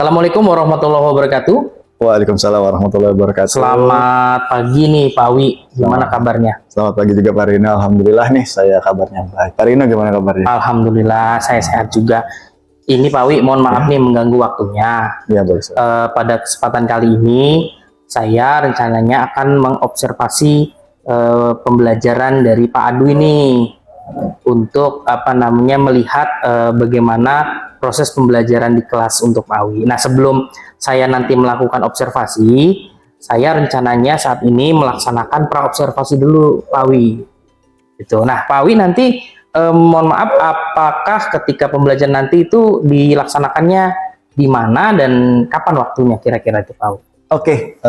Assalamualaikum warahmatullahi wabarakatuh. Waalaikumsalam warahmatullahi wabarakatuh. Selamat pagi nih Pak Wi, gimana kabarnya? Selamat pagi juga Pak Rino. Alhamdulillah nih saya kabarnya baik. Pak Rino gimana kabarnya? Alhamdulillah saya sehat juga. Ini Pak Wi, mohon maaf nih mengganggu waktunya. Ya, boleh. Pada kesempatan kali ini saya rencananya akan mengobservasi pembelajaran dari Pak Adu ini untuk melihat bagaimana proses pembelajaran di kelas untuk Pak Wi. Nah, sebelum saya nanti melakukan observasi, saya rencananya saat ini melaksanakan praobservasi dulu Pak Wi. Gitu. Nah, Pak Wi nanti mohon maaf, apakah ketika pembelajaran nanti itu dilaksanakannya di mana dan kapan waktunya kira-kira itu Pak Wi? Oke,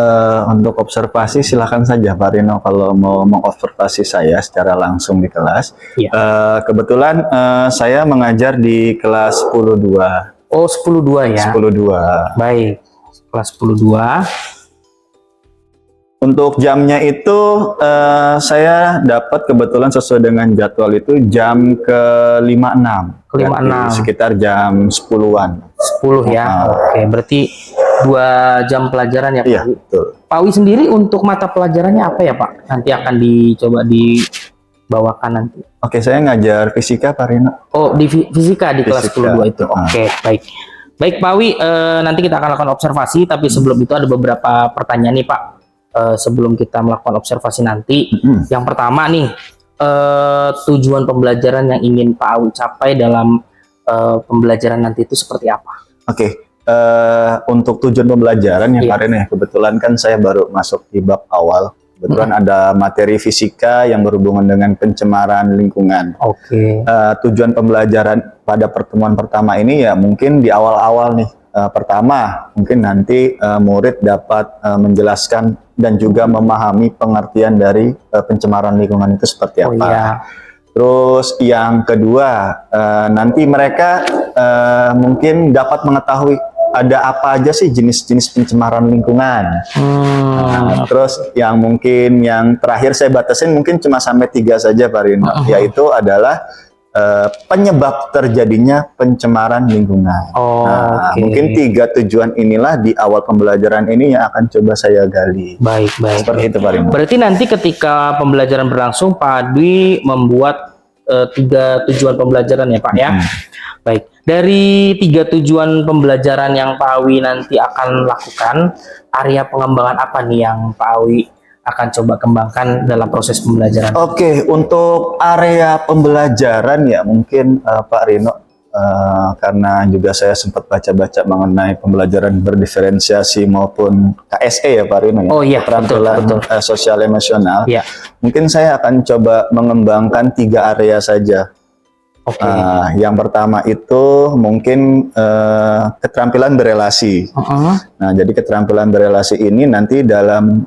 untuk observasi silakan saja Pak Rino kalau mau mengobservasi saya secara langsung di kelas. Iya. Kebetulan saya mengajar di kelas 10-2. Oh, 10-2 ya? 10-2. Baik, kelas 10-2. Untuk jamnya itu saya dapat kebetulan sesuai dengan jadwal itu jam ke-56. Ke-56. Sekitar jam 10-an. 10 ya, oke. Berarti 2 jam pelajaran ya Pak Iya, Wi? betul. Pak Wi sendiri untuk mata pelajarannya apa ya Pak? Nanti akan dicoba dibawakan nanti. Oke, saya ngajar fisika Pak Rino. Oh, di fisika di kelas Fisika. 10-2 itu. Oke, baik. Baik Pak Wi, nanti kita akan lakukan observasi, tapi sebelum itu ada beberapa pertanyaan nih Pak. Sebelum kita melakukan observasi nanti. Yang pertama nih, tujuan pembelajaran yang ingin Pak Wi capai dalam pembelajaran nanti itu seperti apa? Oke, untuk tujuan pembelajaran ya Pak Rino ya, kebetulan kan saya baru masuk di bab awal. Kebetulan ada materi fisika yang berhubungan dengan pencemaran lingkungan. Oke. Tujuan pembelajaran pada pertemuan pertama ini ya mungkin di awal-awal nih. Pertama, mungkin nanti murid dapat menjelaskan dan juga memahami pengertian dari pencemaran lingkungan itu seperti apa. Iya. Terus yang kedua, nanti mereka mungkin dapat mengetahui ada apa aja sih jenis-jenis pencemaran lingkungan. Terus yang mungkin yang terakhir saya batasin mungkin cuma sampai 3 saja Pak Rino, yaitu adalah penyebab terjadinya pencemaran lingkungan. Mungkin 3 tujuan inilah di awal pembelajaran ini yang akan coba saya gali. Baik. Seperti itu Pak Rino. Berarti nanti ketika pembelajaran berlangsung, Pak Dwi membuat 3 tujuan pembelajaran ya Pak ya. Baik, dari 3 tujuan pembelajaran yang Pak Awi nanti akan lakukan, area pengembangan apa nih yang Pak Awi akan coba kembangkan dalam proses pembelajaran? Oke, untuk area pembelajaran ya mungkin Pak Rino, karena juga saya sempat baca-baca mengenai pembelajaran berdiferensiasi maupun KSE ya Pak Rino ya. Oh iya, keterampilan betul. Sosial emosional. Iya. Mungkin saya akan coba mengembangkan 3 area saja. Oke. Yang pertama itu mungkin keterampilan berelasi. Nah, jadi keterampilan berelasi ini nanti dalam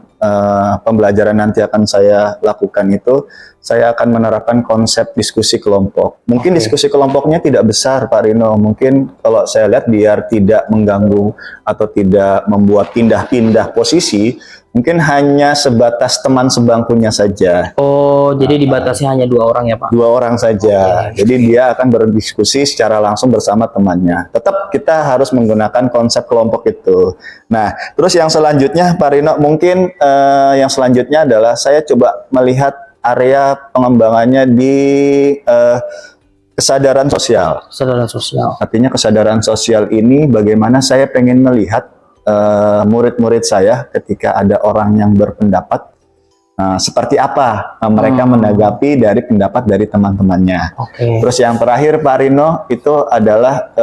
pembelajaran nanti akan saya lakukan itu, saya akan menerapkan konsep diskusi kelompok. Mungkin diskusi kelompoknya tidak besar Pak Rino, mungkin kalau saya lihat biar tidak mengganggu atau tidak membuat pindah-pindah posisi, mungkin hanya sebatas teman sebangkunya saja. Oh, jadi dibatasi hanya 2 orang ya Pak? 2 orang saja. Jadi dia akan berdiskusi secara langsung bersama temannya. Tetap kita harus menggunakan konsep kelompok itu. Nah, terus yang selanjutnya Pak Rino, mungkin yang selanjutnya adalah saya coba melihat area pengembangannya di kesadaran sosial. Kesadaran sosial. Artinya kesadaran sosial ini bagaimana saya pengen melihat murid-murid saya ketika ada orang yang berpendapat, seperti apa mereka menanggapi dari pendapat dari teman-temannya. Terus yang terakhir Pak Rino itu adalah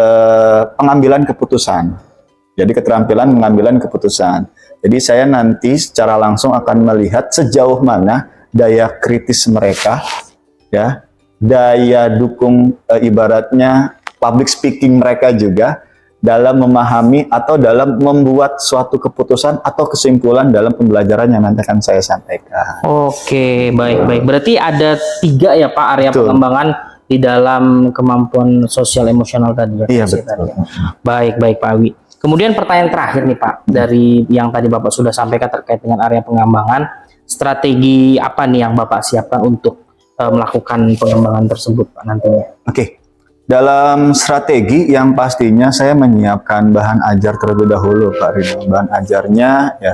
pengambilan keputusan. Jadi keterampilan mengambilan keputusan. Jadi saya nanti secara langsung akan melihat sejauh mana daya kritis mereka, ya, daya dukung ibaratnya public speaking mereka juga dalam memahami atau dalam membuat suatu keputusan atau kesimpulan dalam pembelajaran yang nanti akan saya sampaikan. Oke, baik. Berarti ada 3 ya Pak area pengembangan di dalam kemampuan sosial emosional tadi ya? Iya, betul. Baik Pak Awi. Kemudian pertanyaan terakhir nih Pak, dari yang tadi Bapak sudah sampaikan terkait dengan area pengembangan, strategi apa nih yang Bapak siapkan untuk melakukan pengembangan tersebut Pak nantinya? Oke. Dalam strategi yang pastinya saya menyiapkan bahan ajar terlebih dahulu, Pak Rino. Bahan ajarnya ya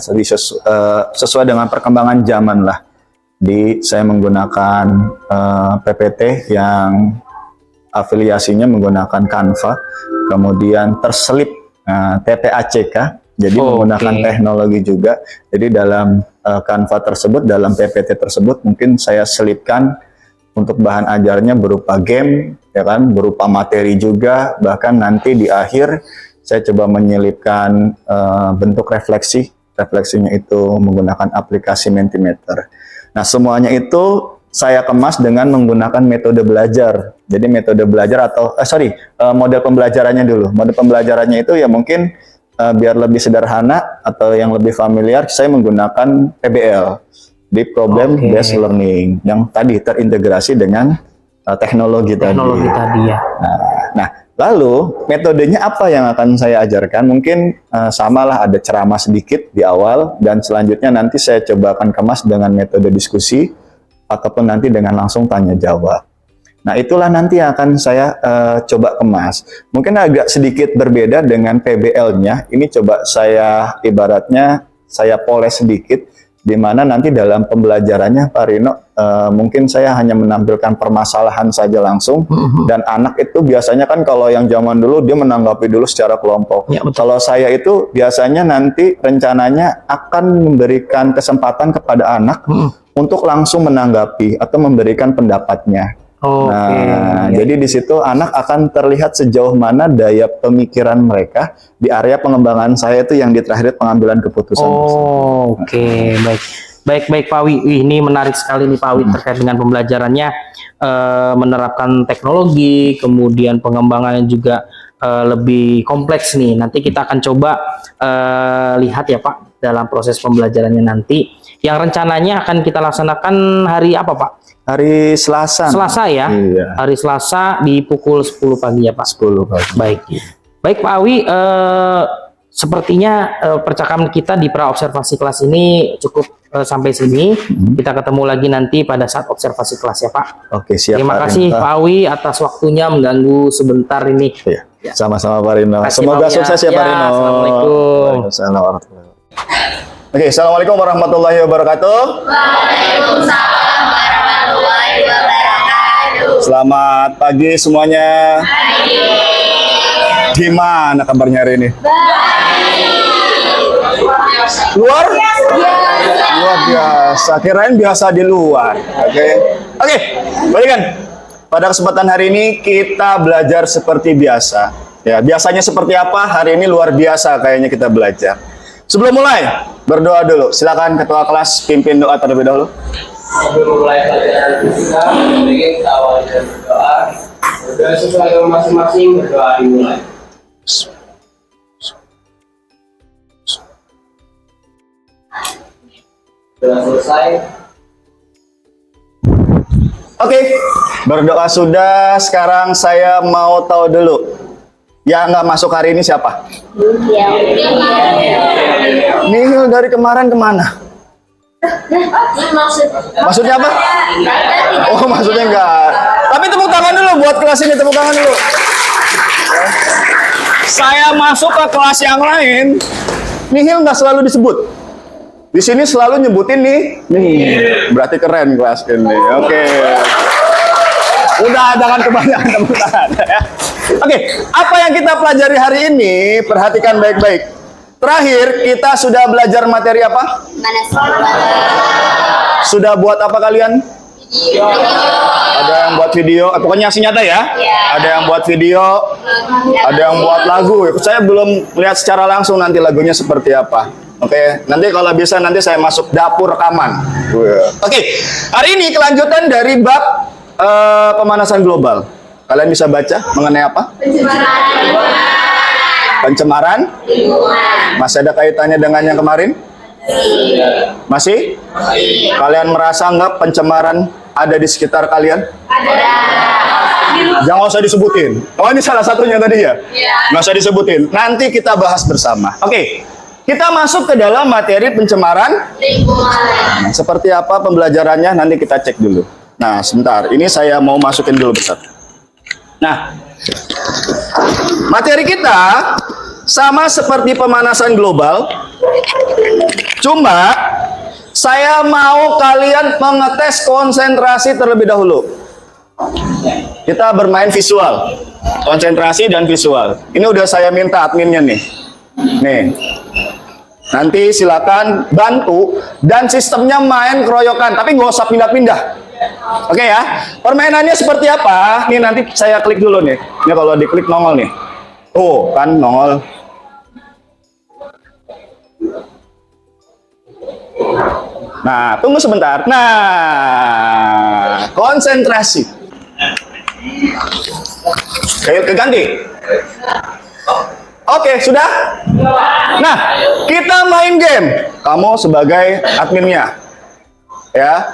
sesuai dengan perkembangan zaman lah. Saya menggunakan PPT yang afiliasinya menggunakan Canva, kemudian terselip TPACK, jadi menggunakan teknologi juga. Jadi dalam Canva tersebut, dalam PPT tersebut mungkin saya selipkan untuk bahan ajarnya berupa game, ya kan, berupa materi juga, bahkan nanti di akhir saya coba menyelipkan bentuk refleksi. Refleksinya itu menggunakan aplikasi Mentimeter. Nah, semuanya itu saya kemas dengan menggunakan metode belajar. Jadi metode belajar atau model pembelajarannya dulu. Model pembelajarannya itu ya mungkin biar lebih sederhana atau yang lebih familiar, saya menggunakan PBL. Di problem based learning yang tadi terintegrasi dengan teknologi tadi. Ya. Nah, lalu metodenya apa yang akan saya ajarkan? Mungkin samalah, ada ceramah sedikit di awal, dan selanjutnya nanti saya coba akan kemas dengan metode diskusi ataupun nanti dengan langsung tanya jawab. Nah, itulah nanti yang akan saya coba kemas. Mungkin agak sedikit berbeda dengan PBL-nya. Ini coba saya ibaratnya saya poles sedikit, di mana nanti dalam pembelajarannya Pak Rino mungkin saya hanya menampilkan permasalahan saja langsung, dan anak itu biasanya kan kalau yang zaman dulu dia menanggapi dulu secara kelompok. Ya, kalau saya itu biasanya nanti rencananya akan memberikan kesempatan kepada anak untuk langsung menanggapi atau memberikan pendapatnya. Jadi di situ anak akan terlihat sejauh mana daya pemikiran mereka di area pengembangan saya itu yang di terakhir pengambilan keputusan. Baik Pak Wi. Ini menarik sekali nih Pak Wi terkait dengan pembelajarannya, menerapkan teknologi, kemudian pengembangannya juga lebih kompleks nih. Nanti kita akan coba lihat ya Pak dalam proses pembelajarannya nanti, yang rencananya akan kita laksanakan hari apa Pak? Hari Selasa. Selasa ya? Iya. Hari Selasa di pukul 10 pagi ya Pak? 10 pagi. Baik Pak Awi, sepertinya percakapan kita di pra-observasi kelas ini cukup sampai sini. Kita ketemu lagi nanti pada saat observasi kelas ya Pak. Oke, siap. Terima kasih Pak Awi atas waktunya mengganggu sebentar ini. Ya. Sama-sama Pak Rino. Semoga sukses ya Pak Rino. Assalamualaikum. Oke, Assalamualaikum warahmatullahi wabarakatuh. Waalaikumsalam warahmatullahi wabarakatuh. Selamat pagi semuanya. Gimana kabarnya hari ini? Luar biasa. Kirain biasa di luar. Oke. Baikkan. Pada kesempatan hari ini kita belajar seperti biasa. Ya, biasanya seperti apa? Hari ini luar biasa kayaknya kita belajar. Sebelum mulai, berdoa dulu. Silakan ketua kelas pimpin doa terlebih dahulu. Sebelum mulai pelajaran kita, kita awali dengan berdoa. Berdoa sesuai dengan masing-masing, berdoa dimulai. Sudah selesai. Oke, berdoa sudah. Sekarang saya mau tahu dulu, yang nggak masuk hari ini siapa? Nihil dari kemarin kemana? Maksudnya apa? Oh, maksudnya enggak. Tapi tepuk tangan dulu buat kelas ini, tepuk tangan dulu. Saya masuk ke kelas yang lain, nihil nggak selalu disebut. Di sini selalu nyebutin nih. Berarti keren kelas ini. Oke. Udah, jangan kebanyakan tepuk tangan ya. Oke, apa yang kita pelajari hari ini? Perhatikan baik-baik. Terakhir kita sudah belajar materi apa? Sudah buat apa kalian? Video. Ada yang buat video, pokoknya asli nyata ya? Ada yang buat video, ada yang buat lagu. Saya belum lihat secara langsung nanti lagunya seperti apa. Oke, nanti kalau bisa nanti saya masuk dapur rekaman. Oke, hari ini kelanjutan dari bab pemanasan global. Kalian bisa baca mengenai apa? Pencemaran lingkungan. Masih ada kaitannya dengan yang kemarin? Masih? Kalian merasa nggak pencemaran ada di sekitar kalian? Ada. Jangan usah disebutin. Oh, ini salah satunya tadi ya? Nggak usah disebutin. Nanti kita bahas bersama. Oke, kita masuk ke dalam materi pencemaran Lingkungan. Nah, seperti apa pembelajarannya nanti kita cek dulu. Nah, sebentar. Ini saya mau masukin dulu bentar. Nah, materi kita sama seperti pemanasan global, cuma saya mau kalian mengetes konsentrasi terlebih dahulu. Kita bermain visual, konsentrasi dan visual. Ini udah saya minta adminnya nih. Nih, nanti silakan bantu dan sistemnya main keroyokan, tapi nggak usah pindah-pindah. Oke ya, permainannya seperti apa? Nih nanti saya klik dulu nih. Ini kalau diklik nongol nih. Oh, kan nongol. Nah, tunggu sebentar. Nah, konsentrasi. Keganti. Oke, sudah? Nah, kita main game. Kamu sebagai adminnya. Ya.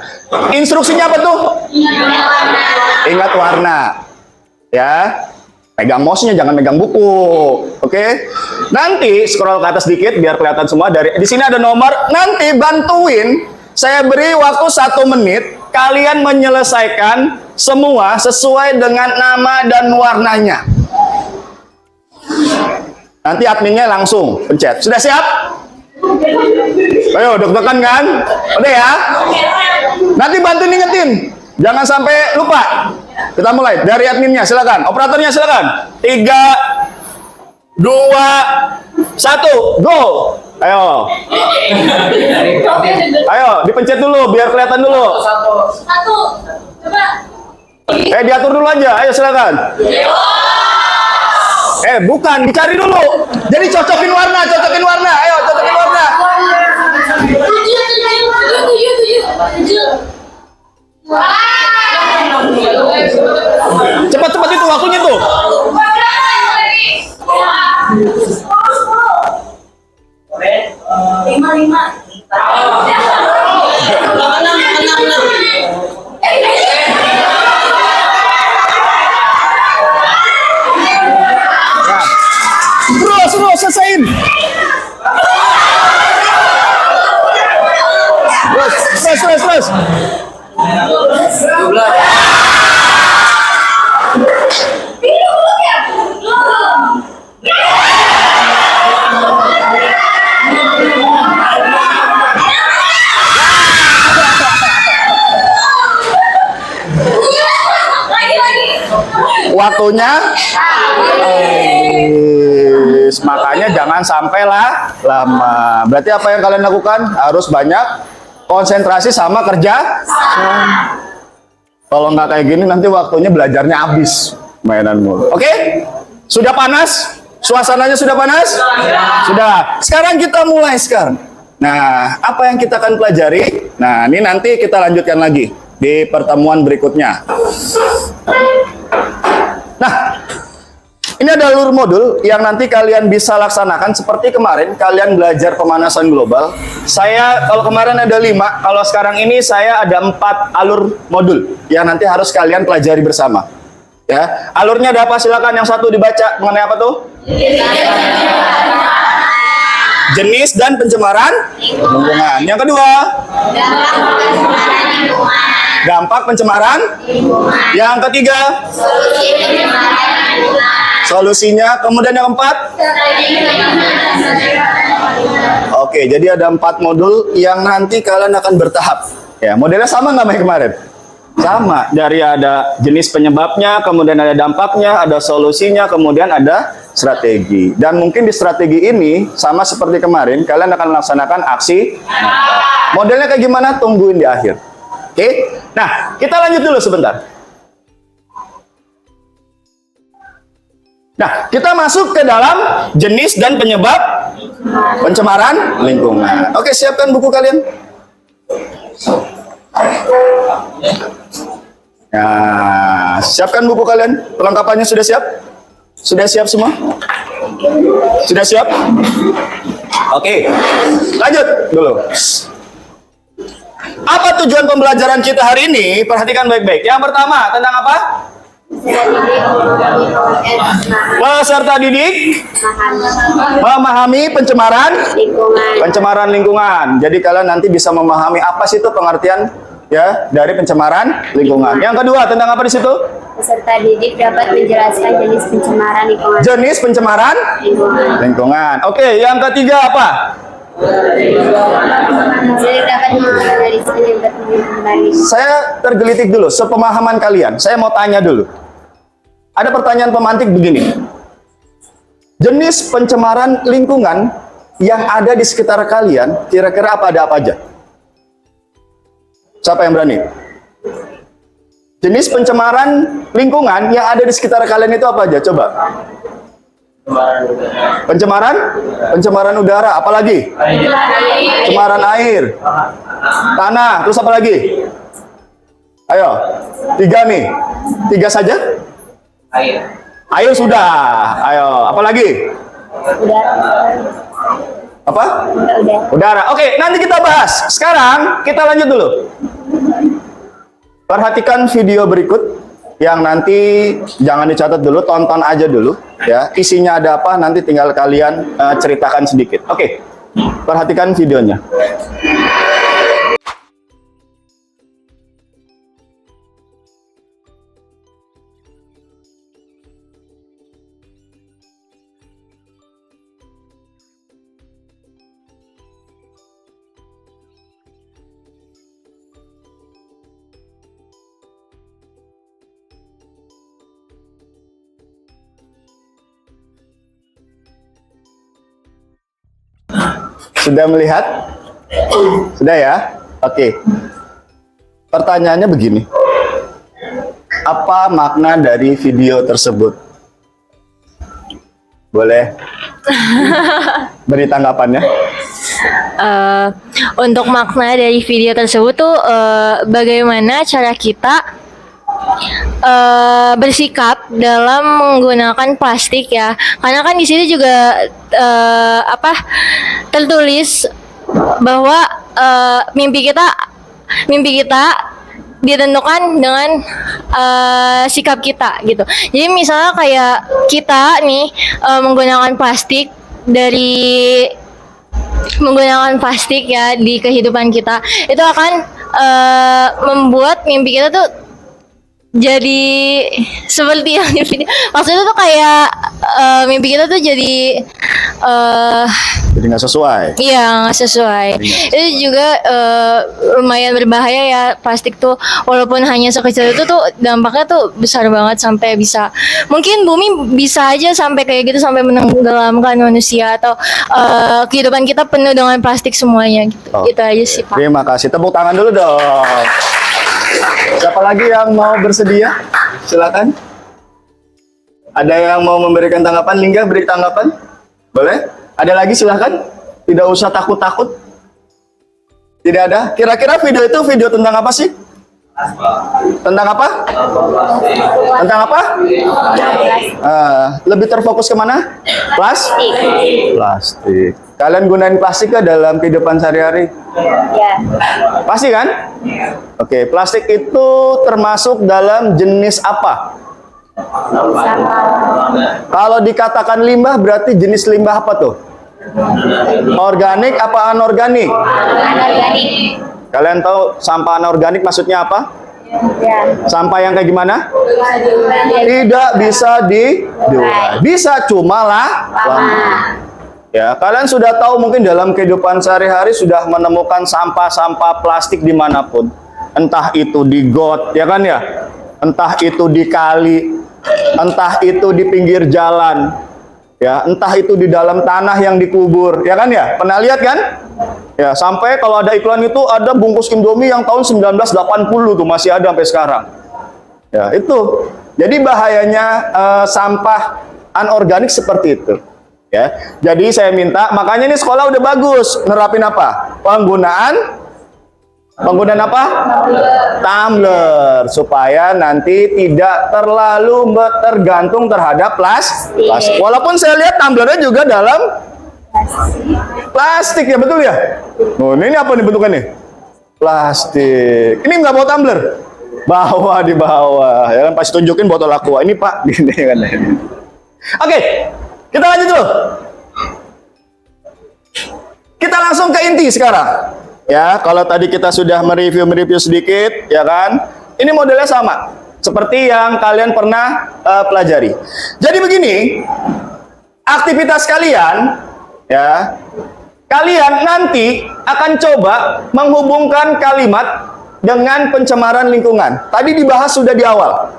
Instruksinya apa tuh? Ingat warna. Ya. Pegang mouse-nya, jangan megang buku. Oke? Nanti scroll ke atas dikit biar kelihatan semua. Di sini ada nomor. Nanti bantuin. Saya beri waktu 1 menit. Kalian menyelesaikan semua sesuai dengan nama dan warnanya. Nanti adminnya langsung pencet. Sudah siap? Ayo, deg-degan kan? Udah ya? Nanti bantu ingetin. Jangan sampai lupa. Kita mulai dari adminnya, silakan. Operatornya silakan. 3, 2, 1, go. Ayo. Ayo, dipencet dulu biar kelihatan dulu. Satu. Coba. Diatur dulu aja. Ayo silakan. Bukan, dicari dulu. Jadi cocokin warna. Ayo, cocokin warna. 7. Cepat itu waktunya tuh. 5. Terus selesaiin. Terus. Waktunya makanya jangan sampai lama. Berarti apa yang kalian lakukan? Harus banyak konsentrasi sama kerja. Kalau nggak kayak gini nanti waktunya belajarnya habis mainanmu. Oke? Sudah panas? Suasananya sudah panas? Sudah. Sekarang kita mulai sekarang. Nah, apa yang kita akan pelajari? Nah, ini nanti kita lanjutkan lagi di pertemuan berikutnya. Nah, ini ada alur modul yang nanti kalian bisa laksanakan seperti kemarin kalian belajar pemanasan global. Saya kalau kemarin ada 5, kalau sekarang ini saya ada 4 alur modul yang nanti harus kalian pelajari bersama. Ya, alurnya ada apa? Silakan yang satu dibaca mengenai apa tuh? Jenis dan pencemaran lingkungan. Yang kedua, dampak pencemaran lingkungan. Yang ketiga, solusinya. Kemudian yang keempat, oke, jadi ada 4 modul yang nanti kalian akan bertahap. Ya, modelnya sama nggak kayak kemarin? Sama. Dari ada jenis penyebabnya, kemudian ada dampaknya, ada solusinya, kemudian ada strategi. Dan mungkin di strategi ini sama seperti kemarin, kalian akan melaksanakan aksi. Modelnya kayak gimana? Tungguin di akhir. Oke? Nah, kita lanjut dulu sebentar. Nah, kita masuk ke dalam jenis dan penyebab pencemaran lingkungan. Oke, siapkan buku kalian. Nah, siapkan buku kalian. Perlengkapannya sudah siap? Sudah siap semua? Sudah siap? Oke, lanjut dulu. Apa tujuan pembelajaran kita hari ini? Perhatikan baik-baik. Yang pertama, tentang apa? Peserta didik memahami pencemaran lingkungan. Jadi kalian nanti bisa memahami apa sih itu pengertian ya dari pencemaran lingkungan. Yang kedua, tentang apa di situ? peserta didik dapat menjelaskan jenis pencemaran lingkungan. Jenis pencemaran lingkungan. Oke, yang ketiga apa? Jadi dapat menganalisa dan kembali. Saya tergelitik dulu, sepemahaman kalian. Saya mau tanya dulu. Ada pertanyaan pemantik begini. Jenis pencemaran lingkungan yang ada di sekitar kalian, kira-kira apa, ada apa aja? Siapa yang berani? Jenis pencemaran lingkungan yang ada di sekitar kalian itu apa aja? Coba. Pencemaran udara, apalagi? Pencemaran air, tanah, terus apa lagi? Ayo, 3 nih, 3 saja? Air sudah, ayo, apalagi? Apa? Udara. Oke, nanti kita bahas. Sekarang kita lanjut dulu. Perhatikan video berikut yang nanti jangan dicatat dulu, tonton aja dulu ya. Isinya ada apa nanti tinggal kalian ceritakan sedikit. Oke. Perhatikan videonya. Sudah melihat? Sudah ya? Oke. Pertanyaannya begini. Apa makna dari video tersebut? Boleh beri tanggapannya? Untuk makna dari video tersebut tuh bagaimana cara kita bersikap dalam menggunakan plastik ya, karena kan di sini juga tertulis bahwa mimpi kita ditentukan dengan sikap kita gitu. Jadi misalnya kayak kita nih menggunakan plastik ya di kehidupan kita, itu akan membuat mimpi kita tuh jadi seperti yang di video. Maksudnya tuh kayak mimpi kita tuh jadi nggak sesuai. Iya, nggak sesuai. Itu juga lumayan berbahaya ya, plastik tuh. Walaupun hanya sekecil itu tuh dampaknya tuh besar banget, sampai bisa mungkin bumi bisa aja sampai kayak gitu, sampai menenggelamkan manusia, atau kehidupan kita penuh dengan plastik semuanya gitu. Itu aja sih, Pak. Terima kasih. Tepuk tangan dulu dong. Siapa lagi yang mau bersedia? Silakan. Ada yang mau memberikan tanggapan? Lingga, beri tanggapan. Boleh? Ada lagi, silakan. Tidak usah takut-takut. Tidak ada. Kira-kira video itu video tentang apa sih? Tentang apa? Tentang apa? Lebih terfokus kemana? Plastik. Kalian gunain plastik ke dalam kehidupan sehari-hari? Ya. Pasti kan? Oke, plastik itu termasuk dalam jenis apa? Kalau dikatakan limbah berarti jenis limbah apa tuh? Organik apa anorganik? Anorganik. Kalian tahu sampah anorganik maksudnya apa? Ya. Sampah yang kayak gimana? Tidak bisa dijual. Bisa, cuma lama. Ya, kalian sudah tahu mungkin dalam kehidupan sehari-hari sudah menemukan sampah-sampah plastik dimanapun. Entah itu di got, ya kan ya? Entah itu di kali, entah itu di pinggir jalan, ya, entah itu di dalam tanah yang dikubur, ya kan ya? Pernah lihat kan? Ya, sampai kalau ada iklan itu ada bungkus Indomie yang tahun 1980 tuh masih ada sampai sekarang. Ya, itu. Jadi bahayanya sampah anorganik seperti itu. Ya, jadi saya minta, makanya ini sekolah udah bagus nerapin apa? Penggunaan apa? Tumbler, supaya nanti tidak terlalu tergantung terhadap plastik. Walaupun saya lihat tumblernya juga dalam plastik ya, betul ya? Oh, ini apa nih bentukannya? Plastik. Ini nggak bawa tumbler? Bawa, di bawah. Ya kan, pasti tunjukin botol aqua. Ini Pak, gini kan. Oke. Kita lanjut dulu. Kita langsung ke inti sekarang. Ya, kalau tadi kita sudah mereview sedikit, ya kan? Ini modelnya sama. seperti yang kalian pernah pelajari. Jadi begini, aktivitas kalian ya, kalian nanti akan coba menghubungkan kalimat dengan pencemaran lingkungan. Tadi dibahas sudah di awal.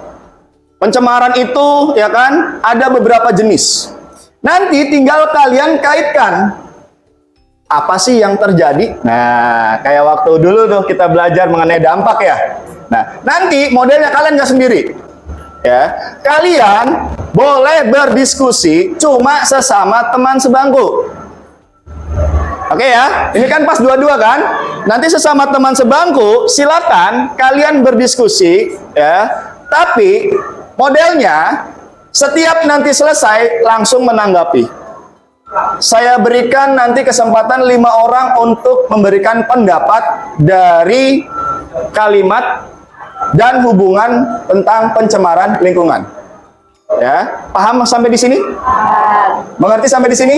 Pencemaran itu ya kan ada beberapa jenis. Nanti tinggal kalian kaitkan apa sih yang terjadi. Nah, kayak waktu dulu tuh kita belajar mengenai dampak ya. Nah, nanti modelnya kalian nggak sendiri. Ya, kalian boleh berdiskusi cuma sesama teman sebangku. Oke ya, ini kan pas dua-dua kan. Nanti sesama teman sebangku, silakan kalian berdiskusi ya. Tapi modelnya setiap nanti selesai langsung menanggapi. Saya berikan nanti kesempatan 5 orang untuk memberikan pendapat dari kalimat dan hubungan tentang pencemaran lingkungan. Ya, paham sampai di sini? Mengerti sampai di sini?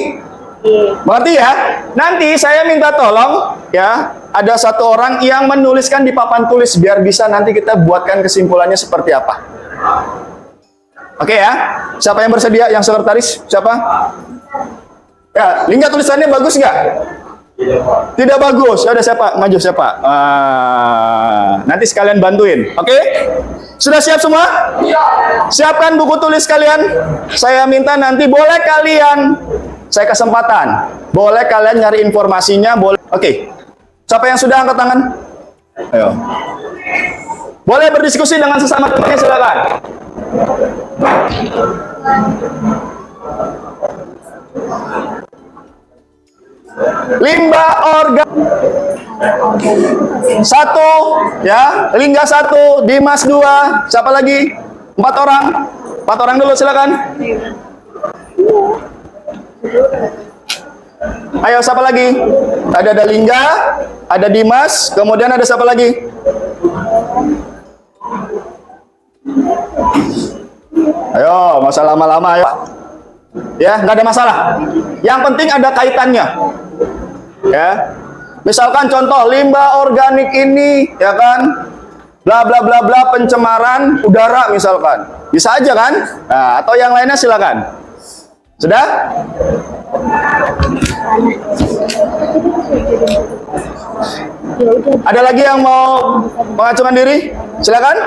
Mengerti ya? Nanti saya minta tolong ya, ada 1 orang yang menuliskan di papan tulis biar bisa nanti kita buatkan kesimpulannya seperti apa. Oke ya? Siapa yang bersedia? Yang sekretaris? Siapa? Ya, Lingga tulisannya bagus nggak? Tidak bagus. Ya udah siapa? Maju siapa? Nanti sekalian bantuin. Oke? Sudah siap semua? Siapkan buku tulis kalian. Saya minta nanti boleh kalian, saya kesempatan, boleh kalian nyari informasinya, boleh. Oke. Siapa yang sudah angkat tangan? Ayo. Boleh berdiskusi dengan sesama temannya, silakan. Limbah organik 1 ya, Lingga 1, Dimas 2, siapa lagi? 4 orang. 4 orang dulu silakan. Ayo siapa lagi? Ada Lingga, ada Dimas, kemudian ada siapa lagi? Ayo, masa lama-lama ayo. Ya, nggak ada masalah. Yang penting ada kaitannya. Ya. Misalkan contoh limbah organik ini ya kan bla bla bla bla pencemaran udara misalkan. Bisa aja kan? Nah, atau yang lainnya silakan. Sudah? Ada lagi yang mau mengajukan diri? Silakan.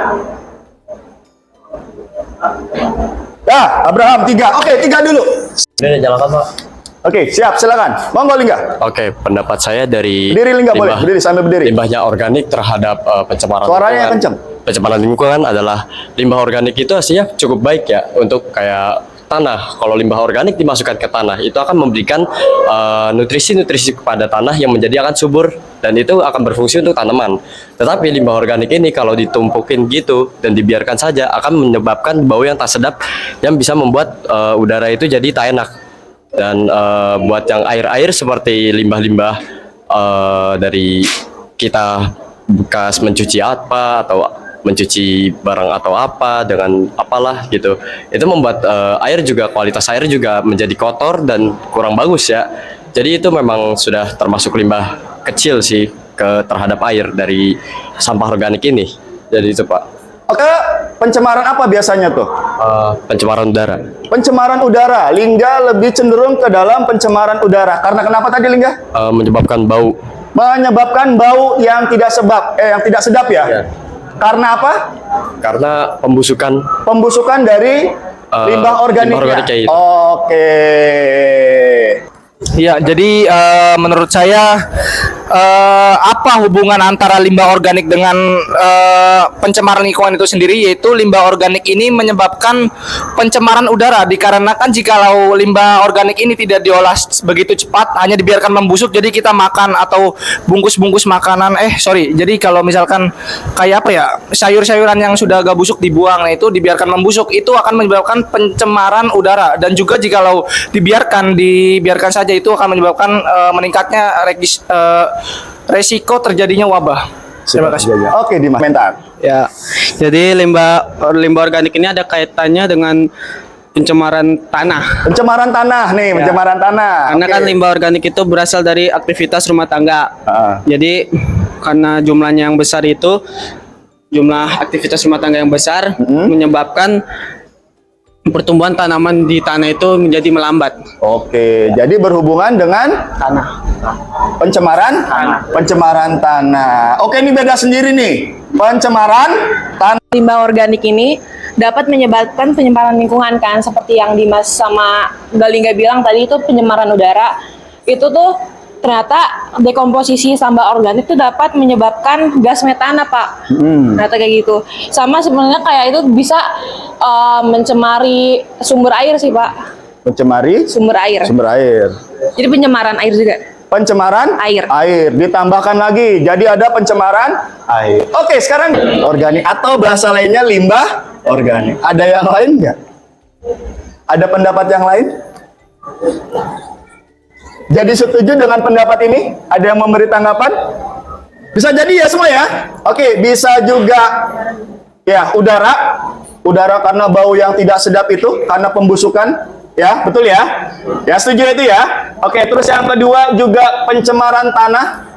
Ya, Abraham 3. Oke, 3 dulu. Ini jalan Pak. Oke, siap, silakan. Monggo Lingga. Oke, pendapat saya dari Berdiri Lingga boleh, berdiri sambil berdiri. limbahnya organik terhadap pencemaran Suaranya lingkungan. kenceng. Pencemaran lingkungan adalah limbah organik itu hasilnya cukup baik ya untuk kayak tanah. Kalau limbah organik dimasukkan ke tanah itu akan memberikan nutrisi-nutrisi kepada tanah yang menjadi akan subur dan itu akan berfungsi untuk tanaman. Tetapi limbah organik ini kalau ditumpukin gitu dan dibiarkan saja akan menyebabkan bau yang tak sedap yang bisa membuat udara itu jadi tak enak. Dan buat yang air-air seperti limbah-limbah dari kita bekas mencuci apa atau mencuci barang atau apa dengan apalah gitu, itu membuat air juga, kualitas air juga menjadi kotor dan kurang bagus ya. Jadi itu memang sudah termasuk limbah kecil sih terhadap air dari sampah organik ini. Jadi itu Pak. Oke, pencemaran apa biasanya tuh? Pencemaran udara. Pencemaran udara. Lingga lebih cenderung ke dalam pencemaran udara. Karena kenapa tadi Lingga? Menyebabkan bau. Menyebabkan bau yang tidak sedap ya. Ya. Karena apa? Karena pembusukan. Pembusukan dari limbah organiknya. Limbah organiknya itu. Oke. Ya, jadi menurut saya apa hubungan antara limbah organik dengan pencemaran lingkungan itu sendiri, yaitu limbah organik ini menyebabkan pencemaran udara dikarenakan jikalau limbah organik ini tidak diolah begitu cepat, hanya dibiarkan membusuk, jadi kita makan atau bungkus-bungkus makanan jadi kalau misalkan kayak apa ya, sayur-sayuran yang sudah agak busuk dibuang, nah itu dibiarkan membusuk, itu akan menyebabkan pencemaran udara. Dan juga jikalau dibiarkan saja itu akan menyebabkan meningkatnya resiko terjadinya wabah. Terima kasih. Oke, Dimas. Komentar. Ya, jadi limbah organik ini ada kaitannya dengan pencemaran tanah. Pencemaran tanah nih, pencemaran tanah. Karena kan limbah organik itu berasal dari aktivitas rumah tangga. Jadi karena jumlahnya yang besar itu jumlah aktivitas rumah tangga yang besar menyebabkan pertumbuhan tanaman di tanah itu menjadi melambat. Oke, jadi berhubungan dengan Tanah. pencemaran tanah. Oke, ini beda sendiri nih. Pencemaran tanah. Limbah organik ini dapat menyebabkan pencemaran lingkungan kan, seperti yang Dimas sama Galingga bilang tadi itu pencemaran udara. Itu tuh ternyata dekomposisi sampah organik itu dapat menyebabkan gas metana, Pak. Ternyata kayak gitu. Sama sebenarnya kayak itu bisa mencemari sumber air sih, Pak. Mencemari Sumber air. sumber air. Jadi pencemaran air juga. Pencemaran Air. ditambahkan lagi, jadi ada pencemaran air. Oke, sekarang organik atau bahasa lainnya limbah organik. Ada yang lain nggak? Ada pendapat yang lain? Jadi setuju dengan pendapat ini? Ada yang memberi tanggapan? Bisa jadi ya semua ya? Oke, bisa juga ya udara karena bau yang tidak sedap itu karena pembusukan. Ya, betul ya? Ya, setuju itu ya? Oke, terus yang kedua juga pencemaran tanah.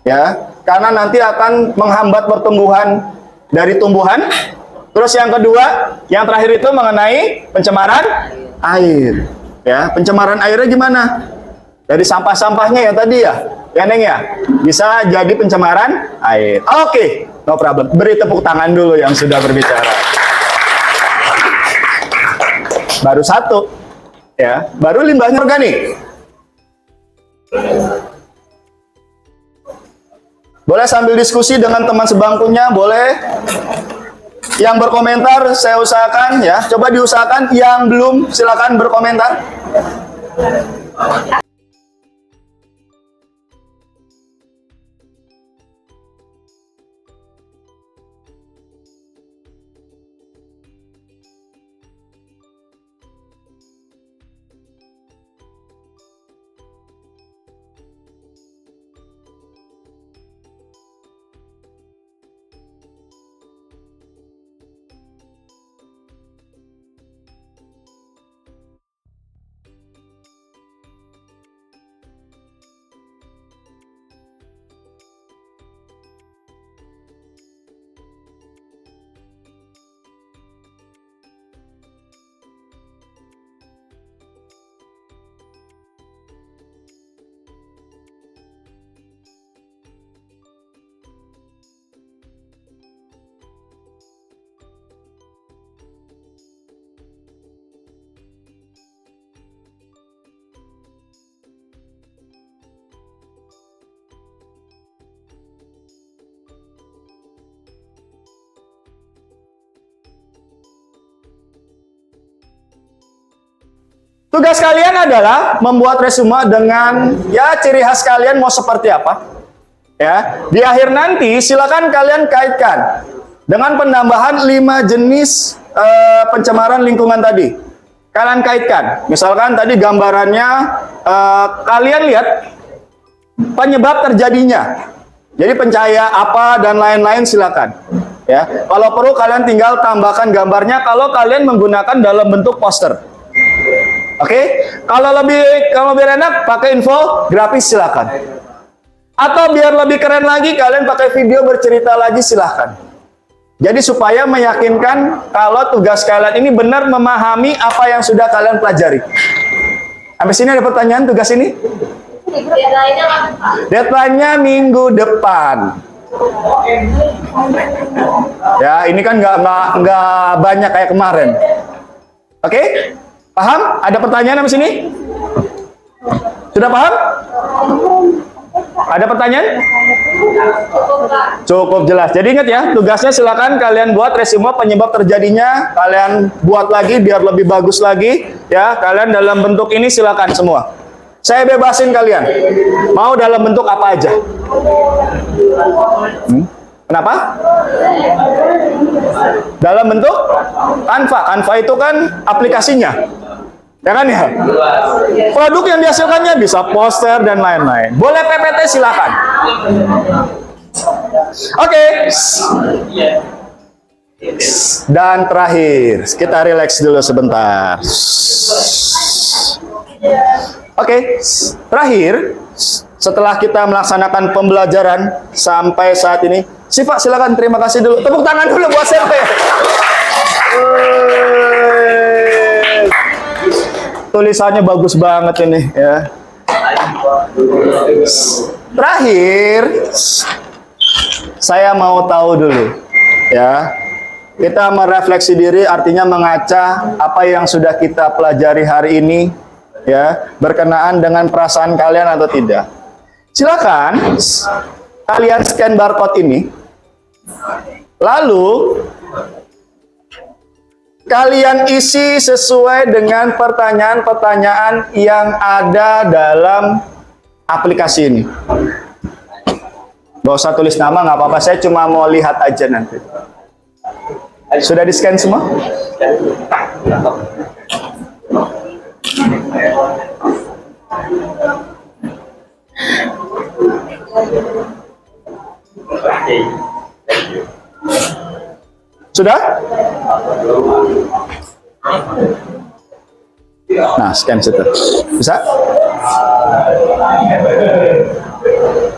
Ya, karena nanti akan menghambat pertumbuhan dari tumbuhan. Terus yang kedua, yang terakhir itu mengenai pencemaran air. Ya, pencemaran airnya gimana? Dari sampah-sampahnya yang tadi ya, Neng ya? Bisa jadi pencemaran air. Oke, no problem. Beri tepuk tangan dulu yang sudah berbicara. Baru satu. Ya, baru limbahnya organik. Boleh sambil diskusi dengan teman sebangkunya, boleh. Yang berkomentar saya usahakan ya, coba diusahakan. Yang belum silakan berkomentar. Tugas kalian adalah membuat resume dengan ya ciri khas kalian mau seperti apa. Ya, di akhir nanti silakan kalian kaitkan dengan penambahan 5 jenis pencemaran lingkungan tadi. Kalian kaitkan. Misalkan tadi gambarannya kalian lihat penyebab terjadinya. Jadi pencahaya apa dan lain-lain silakan. Ya, kalau perlu kalian tinggal tambahkan gambarnya kalau kalian menggunakan dalam bentuk poster. Oke, kalau biar enak pakai info grafis silakan. Atau biar lebih keren lagi kalian pakai video bercerita lagi silakan. Jadi supaya meyakinkan kalau tugas kalian ini benar memahami apa yang sudah kalian pelajari. Sampai sini ada pertanyaan tugas ini? Deadline-nya minggu depan. Ya, ini kan nggak banyak kayak kemarin. Oke? Paham? Ada pertanyaan sampai sini? Sudah paham? Ada pertanyaan? Cukup jelas. Jadi ingat ya, tugasnya silakan kalian buat resume penyebab terjadinya, kalian buat lagi biar lebih bagus lagi ya. Kalian dalam bentuk ini silakan semua. Saya bebasin kalian. Mau dalam bentuk apa aja? Kenapa? Dalam bentuk Canva. Canva itu kan aplikasinya. Ya kan ya? Produk yang dihasilkannya bisa poster dan lain-lain. Boleh PPT silakan. Oke. Dan terakhir, kita relax dulu sebentar. Oke. Terakhir, setelah kita melaksanakan pembelajaran sampai saat ini. Siva, silakan, terima kasih dulu. Tepuk tangan dulu buat Siva. Tulisannya bagus banget ini ya. Terakhir, saya mau tahu dulu ya. Kita merefleksi diri, artinya mengaca apa yang sudah kita pelajari hari ini ya, berkenaan dengan perasaan kalian atau tidak. Silakan kalian scan barcode ini. Lalu kalian isi sesuai dengan pertanyaan-pertanyaan yang ada dalam aplikasi ini. Gak usah tulis nama, nggak apa-apa. Saya cuma mau lihat aja nanti. Sudah di scan semua? Sudah? Nah, scan situ. Bisa?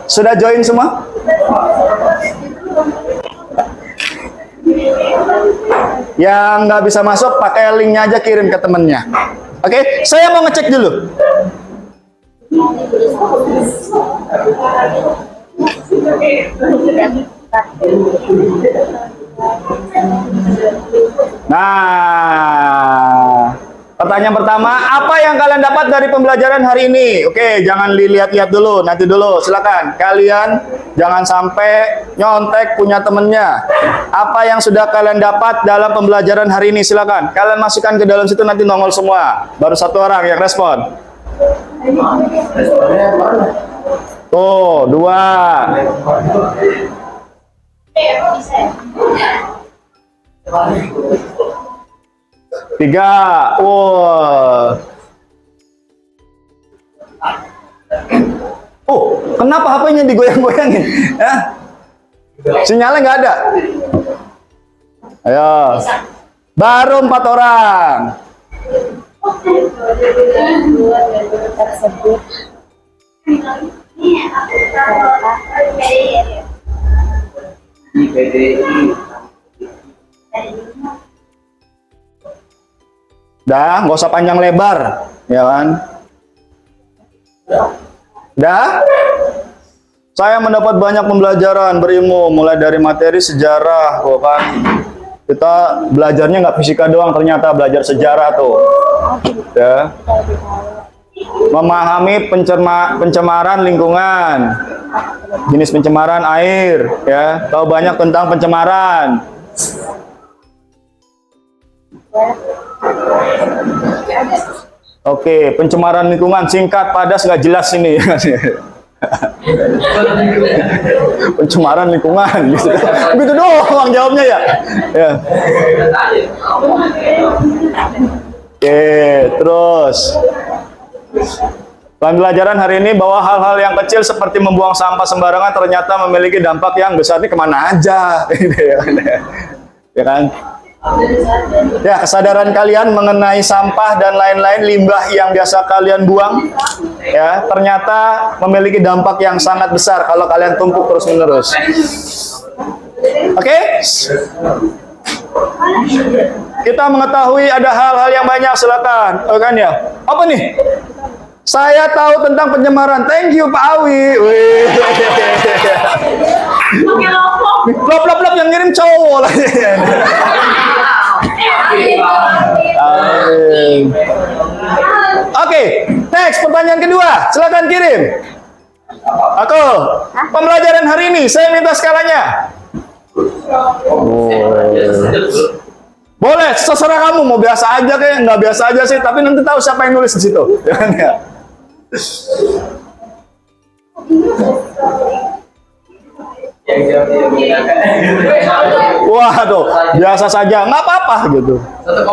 Sudah join semua? Yang nggak bisa masuk, pakai linknya aja, kirim ke temennya. Oke, saya mau ngecek dulu. Nah, pertanyaan pertama, apa yang kalian dapat dari pembelajaran hari ini? Oke, jangan dilihat-lihat dulu, nanti dulu. Silakan, kalian jangan sampai nyontek punya temennya. Apa yang sudah kalian dapat dalam pembelajaran hari ini? Silakan, kalian masukkan ke dalam situ, nanti nongol semua. Baru satu orang yang respon. Oh, 2. Tiga. Oh, kenapa HP-nya digoyang-goyangin? Ya? Sinyalnya nggak ada. Ayo. Baru 4 orang. Dah, nggak usah panjang lebar, ya kan? Dah, saya mendapat banyak pembelajaran berilmu, mulai dari materi sejarah, kan? Kita belajarnya nggak fisika doang, ternyata belajar sejarah tuh, ya. Memahami pencemaran lingkungan, jenis pencemaran air, ya. Tahu banyak tentang pencemaran. Oke, pencemaran lingkungan singkat, padas, nggak jelas ini. Pencemaran lingkungan, gitu. Begitu doang jawabnya ya. Ya. Oke, terus. Pembelajaran hari ini bahwa hal-hal yang kecil seperti membuang sampah sembarangan ternyata memiliki dampak yang besar. Ini kemana aja, ya kan? Ya, kesadaran kalian mengenai sampah dan lain-lain, limbah yang biasa kalian buang, ya, ternyata memiliki dampak yang sangat besar kalau kalian tumpuk terus-menerus. Oke? Kita mengetahui ada hal-hal yang banyak, silakan. Oh, kan ya? Apa nih? Saya tahu tentang pencemaran. Thank you Pak Awi. Lop yang ngirim cowok lah. Oke, next pertanyaan kedua. Silakan kirim. Aku pembelajaran hari ini saya minta skalanya. Boleh, terserah kamu mau biasa aja kayak nggak biasa aja sih, tapi nanti tahu siapa yang nulis di situ. Ya. Waduh, biasa saja, nggak apa-apa gitu. 1,8.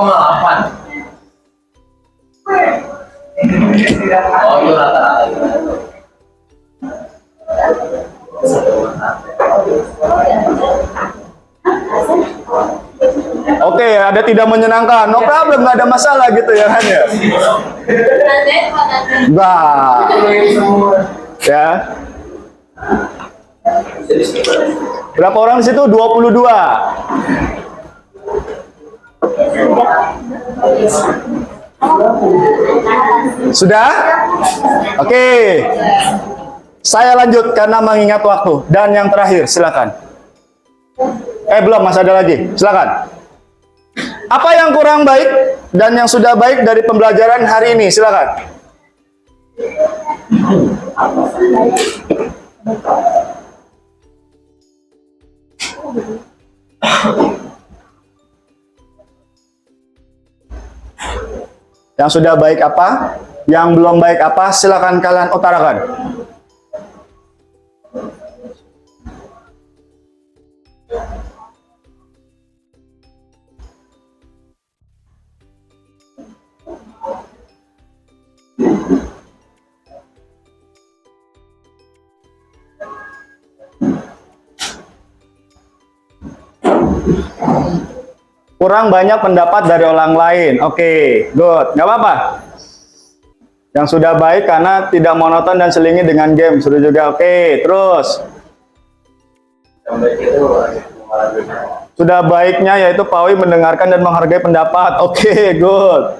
Oh, itu rata-rata. Oke, ada tidak menyenangkan, no problem, nggak ada masalah gitu ya kan ya. Enggak. Ya. Berapa orang di situ? 22. Sudah? Oke. Saya lanjut karena mengingat waktu. Dan yang terakhir, silakan. Belum, masih ada lagi. Silakan. Apa yang kurang baik dan yang sudah baik dari pembelajaran hari ini? Silakan. Yang sudah baik apa? Yang belum baik apa? Silakan kalian utarakan. Kurang banyak pendapat dari orang lain. Oke, good. Nggak apa-apa. Yang sudah baik karena tidak monoton dan selingi dengan game. Sudah juga. Oke, terus. Sudah baiknya yaitu Pawi mendengarkan dan menghargai pendapat. Oke, good.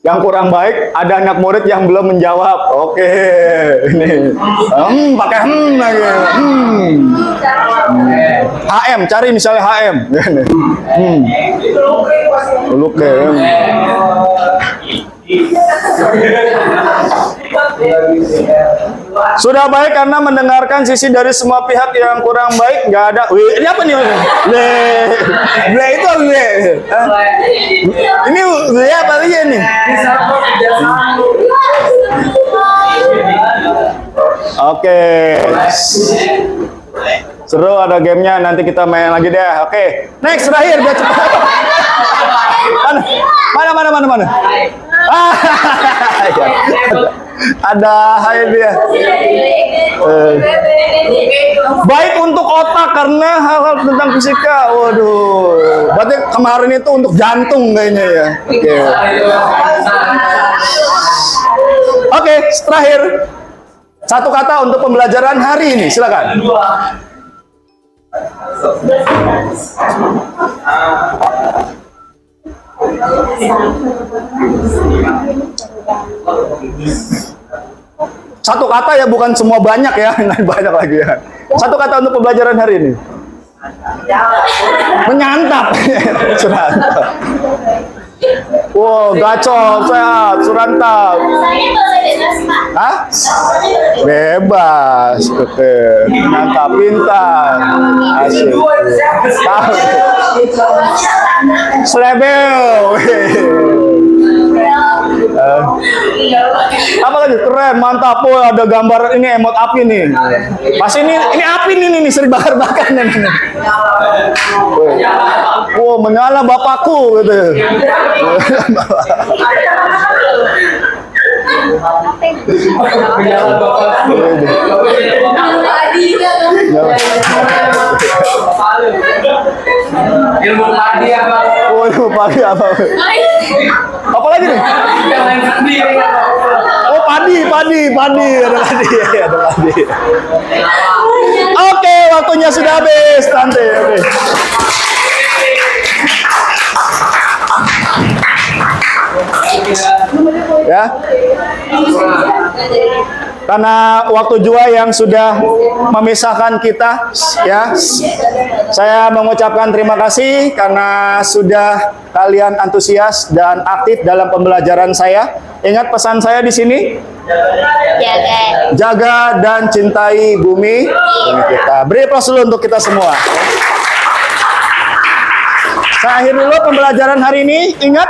Yang kurang baik, ada anak murid yang belum menjawab. Oke, ini pakai lagi. HM, cari misalnya HM. Oke. Sudah baik karena mendengarkan sisi dari semua pihak. Yang kurang baik nggak ada. Wih, ini apa nih? Ble itu ble. Ini ble apa lagi nih? Oke. Seru, ada gamenya, nanti kita main lagi deh. Oke, next, terakhir, biar cepat. Mana? Ada hai dia. Baik untuk otak karena hal-hal tentang fisika. Waduh, berarti kemarin itu untuk jantung kayaknya ya. Oke, terakhir. Satu kata untuk pembelajaran hari ini, silakan. Satu kata ya, bukan semua banyak ya, banyak lagi ya. Satu kata untuk pembelajaran hari ini. Menyantap. Surantap. Wow, gacor, sehat, surantap. Hah? Bebas, oke. Menyantap, pintar. Asik. Tahu. Slebel. Apa lagi? Keren, mantap. Oh, ada gambar ini, emot api nih. Pas ini api nih sering bakar-bakar nih. Oh, menyala bapakku gitu. Ilmu padi apa? Oh, ilmu padi apa? Apa lagi nih? Oh, padi. Ada padi. Oke, waktunya sudah habis, Tante. Oke. Ya. Karena waktu jua yang sudah memisahkan kita, ya. Saya mengucapkan terima kasih karena sudah kalian antusias dan aktif dalam pembelajaran saya. Ingat pesan saya di sini. Jaga dan cintai bumi kita. Beri aplaus dulu untuk kita semua. Saya akhiri dulu pembelajaran hari ini. Ingat,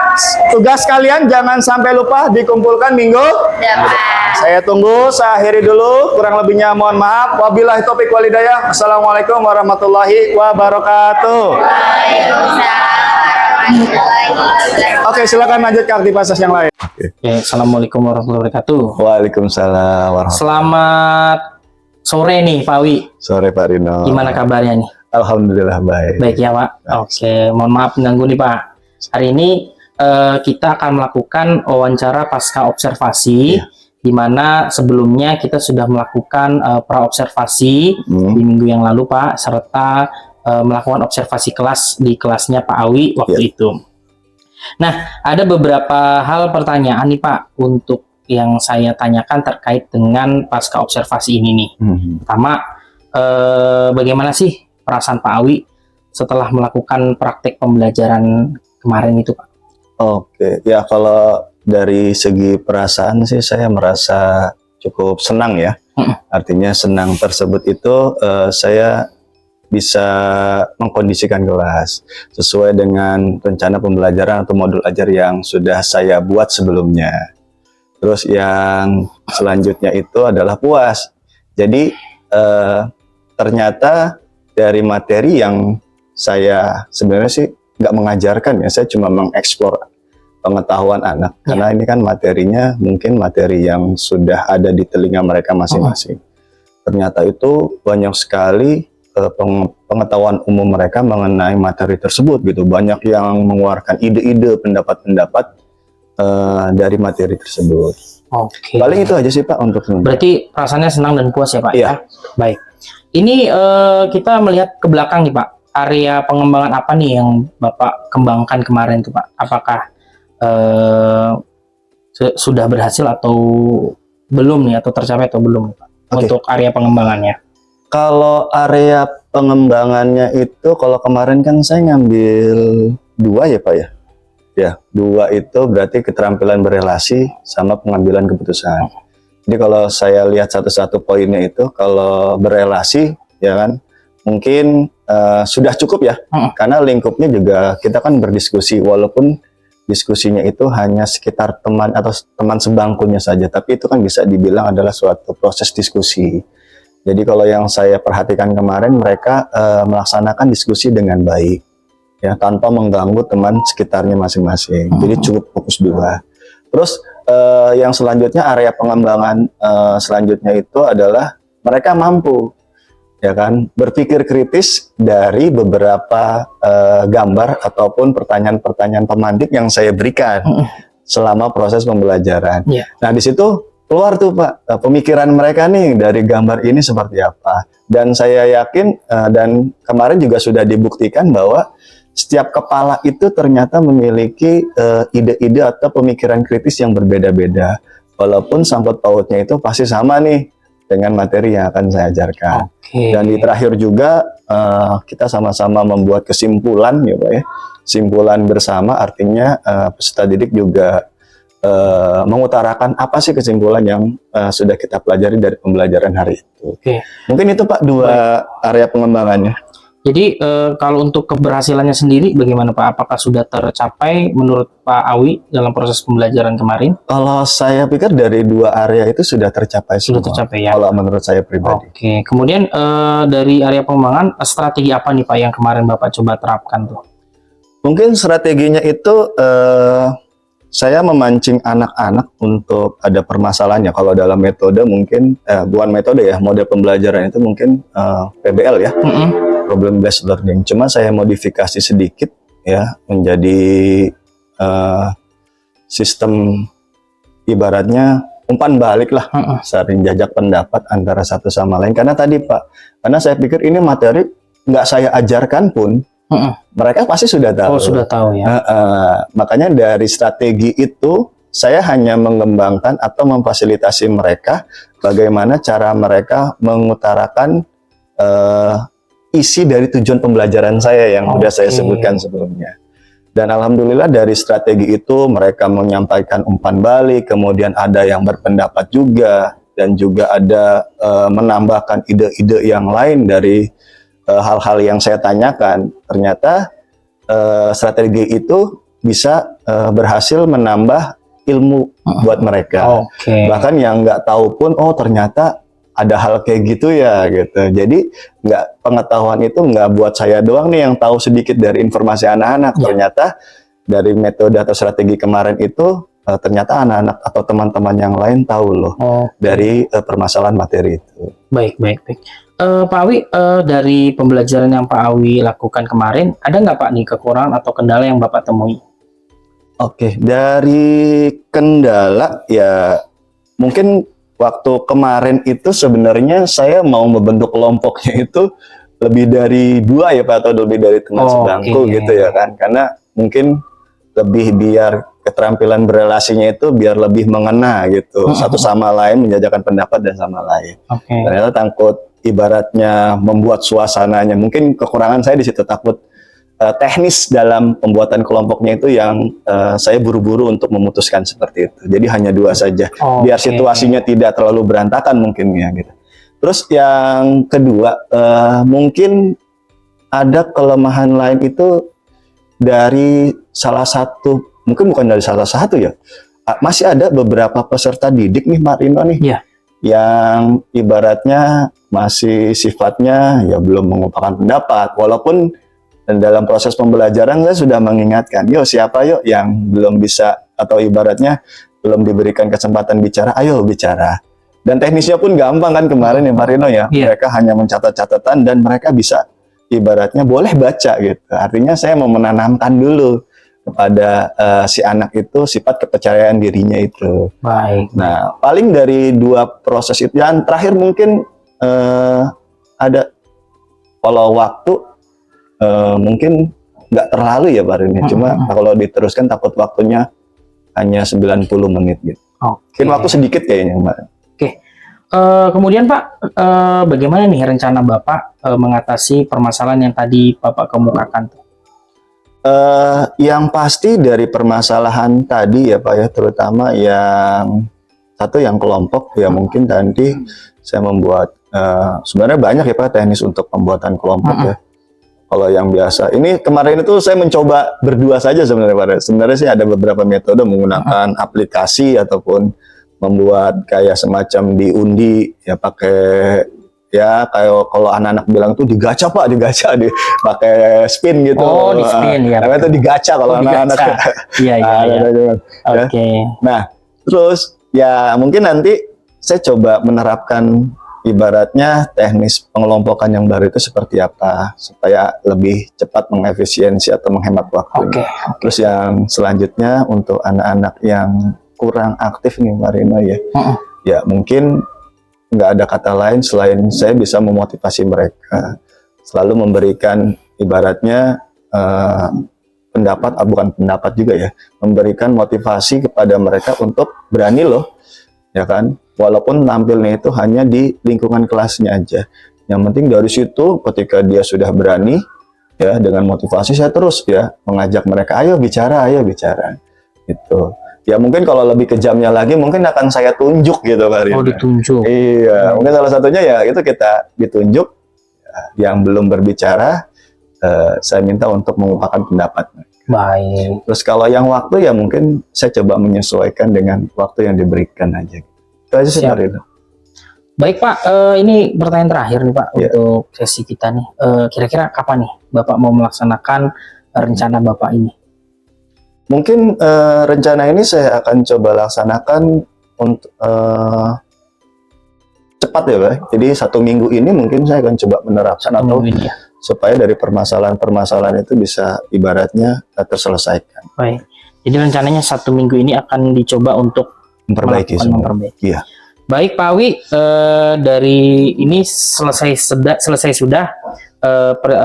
tugas kalian jangan sampai lupa dikumpulkan minggu depan. Saya tunggu, saya akhiri dulu. Kurang lebihnya mohon maaf. Wabillahi taufiq wal hidayah. Assalamualaikum warahmatullahi wabarakatuh. Oke, silakan lanjut ke aktivitas yang lain. Oke, assalamualaikum warahmatullahi wabarakatuh. Waalaikumsalam warahmatullahi. Selamat sore nih, Pak Wi. Sore Pak Rino. Gimana kabarnya nih? Alhamdulillah baik. Baik ya, Pak. Oke, mohon maaf mengganggu nih, Pak. Hari ini kita akan melakukan wawancara pasca observasi, di mana sebelumnya kita sudah melakukan pra-observasi di minggu yang lalu Pak, serta melakukan observasi kelas di kelasnya Pak Awi waktu itu. Nah, ada beberapa hal pertanyaan nih Pak untuk yang saya tanyakan terkait dengan pasca observasi ini nih. Pertama, bagaimana sih perasaan Pak Awi setelah melakukan praktek pembelajaran kemarin itu Pak? Oke, ya kalau dari segi perasaan sih saya merasa cukup senang ya. Artinya senang tersebut itu saya bisa mengkondisikan kelas sesuai dengan rencana pembelajaran atau modul ajar yang sudah saya buat sebelumnya. Terus yang selanjutnya itu adalah puas. Jadi ternyata dari materi yang saya sebenarnya sih nggak mengajarkan ya, saya cuma mengeksplor pengetahuan anak. Karena ini kan materinya mungkin materi yang sudah ada di telinga mereka masing-masing. Ternyata itu banyak sekali pengetahuan umum mereka mengenai materi tersebut gitu. Banyak yang mengeluarkan ide-ide, pendapat-pendapat dari materi tersebut. Oke. Paling itu aja sih Pak untuk Berarti perasaannya senang dan puas ya Pak? Iya. Ya? Baik. Ini kita melihat ke belakang nih Pak. Area pengembangan apa nih yang Bapak kembangkan kemarin tuh Pak? Apakah sudah berhasil atau belum nih, atau tercapai atau belum Pak? Untuk area pengembangannya? Kalau area pengembangannya itu, kalau kemarin kan saya ngambil 2 ya Pak ya. Ya, 2 itu berarti keterampilan berelasi sama pengambilan keputusan. Jadi kalau saya lihat satu-satu poinnya itu, kalau berelasi ya kan, mungkin sudah cukup ya. Karena lingkupnya juga kita kan berdiskusi, walaupun diskusinya itu hanya sekitar teman atau teman sebangkunya saja, tapi itu kan bisa dibilang adalah suatu proses diskusi. Jadi kalau yang saya perhatikan kemarin, mereka melaksanakan diskusi dengan baik, ya, tanpa mengganggu teman sekitarnya masing-masing. Jadi cukup fokus 2. Terus yang selanjutnya, area pengembangan selanjutnya itu adalah mereka mampu, ya kan, berpikir kritis dari beberapa gambar ataupun pertanyaan-pertanyaan pemantik yang saya berikan selama proses pembelajaran. Nah di situ keluar tuh Pak, pemikiran mereka nih dari gambar ini seperti apa. Dan saya yakin, dan kemarin juga sudah dibuktikan bahwa setiap kepala itu ternyata memiliki ide-ide atau pemikiran kritis yang berbeda-beda. Walaupun sangkut pautnya itu pasti sama nih dengan materi yang akan saya ajarkan. Dan di terakhir juga kita sama-sama membuat kesimpulan ya Pak ya. Kesimpulan bersama, artinya peserta didik juga mengutarakan apa sih kesimpulan yang sudah kita pelajari dari pembelajaran hari itu. Mungkin itu Pak 2 area pengembangannya. Jadi kalau untuk keberhasilannya sendiri bagaimana Pak? Apakah sudah tercapai menurut Pak Awi dalam proses pembelajaran kemarin? Kalau saya pikir dari 2 area itu sudah tercapai semua. Sudah tercapai ya. Kalau menurut saya pribadi. Kemudian dari area pengembangan, strategi apa nih Pak yang kemarin Bapak coba terapkan tuh? Mungkin strateginya itu saya memancing anak-anak untuk ada permasalahannya. Kalau dalam metode mungkin, bukan metode ya, model pembelajaran itu mungkin PBL ya, problem based learning. Cuma saya modifikasi sedikit ya, menjadi sistem ibaratnya umpan balik lah, saling jajak pendapat antara satu sama lain. Karena tadi Pak, karena saya pikir ini materi nggak saya ajarkan pun, mereka pasti sudah tahu. Oh, sudah tahu ya. Makanya dari strategi itu saya hanya mengembangkan atau memfasilitasi mereka bagaimana cara mereka mengutarakan isi dari tujuan pembelajaran saya yang sudah saya sebutkan sebelumnya. Dan alhamdulillah dari strategi itu mereka menyampaikan umpan balik, kemudian ada yang berpendapat juga, dan juga ada menambahkan ide-ide yang lain dari hal-hal yang saya tanyakan. Ternyata strategi itu bisa berhasil menambah ilmu buat mereka. Bahkan yang nggak tahu pun, oh ternyata ada hal kayak gitu ya gitu. Jadi pengetahuan itu nggak buat saya doang nih yang tahu sedikit dari informasi anak-anak. Ternyata dari metode atau strategi kemarin itu ternyata anak-anak atau teman-teman yang lain tahu loh dari permasalahan materi itu. Baik. Pak Awi, dari pembelajaran yang Pak Awi lakukan kemarin, ada nggak Pak nih kekurangan atau kendala yang Bapak temui? Oke, dari kendala ya mungkin waktu kemarin itu sebenarnya saya mau membentuk kelompoknya itu lebih dari 2 ya Pak, atau lebih dari teman sebangku gitu ya kan, karena mungkin lebih biar keterampilan berelasinya itu biar lebih mengena gitu, satu sama lain menjajakan pendapat dan sama lain. Ternyata takut ibaratnya membuat suasananya, mungkin kekurangan saya di situ, takut teknis dalam pembuatan kelompoknya itu yang saya buru-buru untuk memutuskan seperti itu. Jadi hanya 2 saja, biar situasinya tidak terlalu berantakan mungkin ya gitu. Terus yang kedua, mungkin ada kelemahan lain itu dari salah satu, mungkin bukan dari salah satu ya, masih ada beberapa peserta didik nih Pak Rino nih, yang ibaratnya masih sifatnya ya belum mengungkapkan pendapat, walaupun dalam proses pembelajaran saya sudah mengingatkan, yuk siapa yuk yang belum bisa atau ibaratnya belum diberikan kesempatan bicara, ayo bicara. Dan teknisnya pun gampang kan kemarin ya Pak Rino ya, mereka hanya mencatat catatan dan mereka bisa ibaratnya boleh baca gitu. Artinya saya mau menanamkan dulu kepada si anak itu sifat kepercayaan dirinya itu. Baik. Nah, paling dari 2 proses itu, yang terakhir mungkin ada kalau waktu mungkin nggak terlalu ya Pak Rino, cuma kalau diteruskan takut waktunya hanya 90 menit gitu. Mungkin waktu sedikit kayaknya Mbak. Kemudian Pak, bagaimana nih rencana Bapak mengatasi permasalahan yang tadi Bapak kemukakan? Yang pasti dari permasalahan tadi ya Pak ya, terutama yang satu yang kelompok ya, mungkin nanti saya membuat sebenarnya banyak ya Pak teknis untuk pembuatan kelompok ya. Kalau yang biasa, ini kemarin itu saya mencoba berdua saja sebenarnya Pak. Sebenarnya sih ada beberapa metode menggunakan aplikasi ataupun membuat kayak semacam diundi ya, pakai ya kayak kalau anak-anak bilang tuh digaca Pak, digaca pakai spin gitu. Oh, di spin ya. Namanya itu digaca kalau anak-anak. Iya. Oke. Nah, terus ya mungkin nanti saya coba menerapkan ibaratnya teknis pengelompokan yang baru itu seperti apa supaya lebih cepat mengefisiensi atau menghemat waktu. Terus yang selanjutnya untuk anak-anak yang kurang aktif nih Marino ya, ya mungkin nggak ada kata lain selain saya bisa memotivasi mereka, selalu memberikan ibaratnya pendapat, bukan pendapat juga ya, memberikan motivasi kepada mereka untuk berani loh, ya kan, walaupun tampilnya itu hanya di lingkungan kelasnya aja. Yang penting dari situ ketika dia sudah berani ya, dengan motivasi saya terus ya mengajak mereka, ayo bicara gitu. Ya mungkin kalau lebih kejamnya lagi mungkin akan saya tunjuk gitu Pak Rino. Oh, ditunjuk. Iya, mungkin salah satunya ya itu kita ditunjuk ya, yang belum berbicara saya minta untuk mengungkapkan pendapat. Baik. Terus kalau yang waktu ya mungkin saya coba menyesuaikan dengan waktu yang diberikan aja. Itu aja sih Pak Rino. Baik Pak, ini pertanyaan terakhir nih Pak untuk sesi kita nih. Kira-kira kapan nih Bapak mau melaksanakan rencana Bapak ini? Mungkin rencana ini saya akan coba laksanakan untuk cepat ya Pak. Jadi 1 minggu ini mungkin saya akan coba menerapkan atau supaya dari permasalahan-permasalahan itu bisa ibaratnya terselesaikan. Baik. Jadi rencananya 1 minggu ini akan dicoba untuk memperbaiki. Iya. Baik Pak Awi, dari ini selesai sudah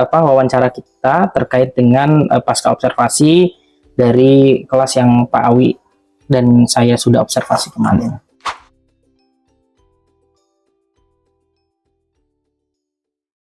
wawancara kita terkait dengan pasca observasi dari kelas yang Pak Awi dan saya sudah observasi kemarin.